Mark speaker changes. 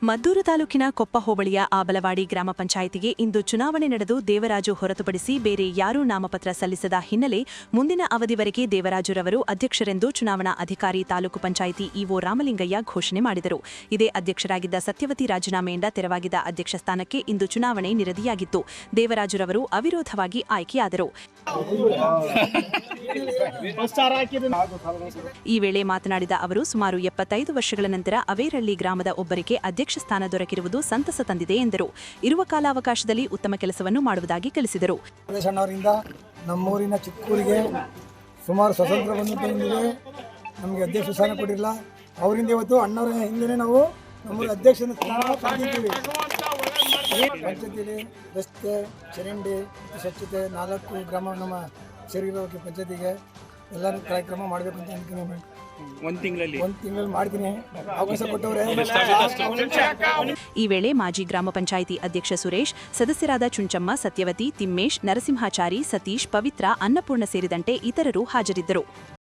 Speaker 1: ಮದ್ದೂರು ತಾಲೂಕಿನ ಕೊಪ್ಪ ಹೋಬಳಿಯ ಆಬಲವಾಡಿ ಗ್ರಾಮ ಪಂಚಾಯಿತಿಗೆ ಇಂದು ಚುನಾವಣೆ ನಡೆದು ದೇವರಾಜು ಹೊರತುಪಡಿಸಿ ಬೇರೆ ಯಾರೂ ನಾಮಪತ್ರ ಸಲ್ಲಿಸದ ಹಿನ್ನೆಲೆ ಮುಂದಿನ ಅವಧಿವರೆಗೆ ದೇವರಾಜುರವರು ಅಧ್ಯಕ್ಷರೆಂದು ಚುನಾವಣಾ ಅಧಿಕಾರಿ ತಾಲೂಕು ಪಂಚಾಯಿತಿ ಇಒ ರಾಮಲಿಂಗಯ್ಯ ಘೋಷಣೆ ಮಾಡಿದರು. ಇದೇ ಅಧ್ಯಕ್ಷರಾಗಿದ್ದ ಸತ್ಯವತಿ ರಾಜೀನಾಮೆಯಿಂದ ತೆರವಾಗಿದ್ದ ಅಧ್ಯಕ್ಷ ಸ್ಥಾನಕ್ಕೆ ಇಂದು ಚುನಾವಣೆ ನಿರದಿಯಾಗಿತ್ತು. ದೇವರಾಜುರವರು ಅವಿರೋಧವಾಗಿ ಆಯ್ಕೆಯಾದರು. ಈ ವೇಳೆ ಮಾತನಾಡಿದ ಅವರು ಸುಮಾರು 75 ವರ್ಷಗಳ ನಂತರ ಅವೇರಳ್ಳಿ ಗ್ರಾಮದ ಒಬ್ಬರಿಗೆ ಅಧ್ಯಕ್ಷ ಸ್ಥಾನ ದೊರಕಿರುವುದು ಸಂತಸ ತಂದಿದೆ ಎಂದರು. ಇರುವ ಕಾಲಾವಕಾಶದಲ್ಲಿ ಉತ್ತಮ ಕೆಲಸವನ್ನು ಮಾಡುವುದಾಗಿ ತಿಳಿಸಿದರು.
Speaker 2: ನಮ್ಮೂರಿನ ಚಿಕ್ಕೂರಿಗೆ ಸುಮಾರು ಸ್ವತಂತ್ರ ಬಂದಿದೆ. ನಮಗೆ ಅಧ್ಯಕ್ಷ ಸ್ಥಾನ ಕೊಟ್ಟಿರಲಿಲ್ಲ. ಅವರಿಂದ ಇವತ್ತು ಅಣ್ಣವರ ಹಿಂದೆ ನಾವು ನಮ್ಮೂರ ಅಧ್ಯಕ್ಷ ಸ್ಥಾನ ಪಡೆದಿದ್ದೀವಿ. ಪಂಚಾಯತಿಲಿ ರಸ್ತೆ, ಚರಂಡಿ, ಸ್ವಚ್ಛತೆ 4 ಗ್ರಾಮ ನಮ್ಮ ಸೇರಿರೋಕ್ಕೆ ಪಂಚಾಯತಿಗೆ ಎಲ್ಲರೂ ಕಾರ್ಯಕ್ರಮ ಮಾಡಬೇಕು ಅಂತ ಅನ್ಕೊಂಡು ಒಂದು ತಿಂಗಳಲ್ಲಿ ಮಾಡ್ತೀನಿ. ಅವಕಾಶ ಕೊಟ್ಟವ್ರೆ.
Speaker 1: ಈ ವೇಳೆ ಮಾಜಿ ಗ್ರಾಮ ಪಂಚಾಯಿತಿ ಅಧ್ಯಕ್ಷ ಸುರೇಶ್, ಸದಸ್ಯರಾದ ಚುಂಚಮ್ಮ, ಸತ್ಯವತಿ, ತಿಮ್ಮೇಶ್, ನರಸಿಂಹಾಚಾರಿ, ಸತೀಶ್, ಪವಿತ್ರ, ಅನ್ನಪೂರ್ಣ ಸೇರಿದಂತೆ ಇತರರು ಹಾಜರಿದ್ದರು.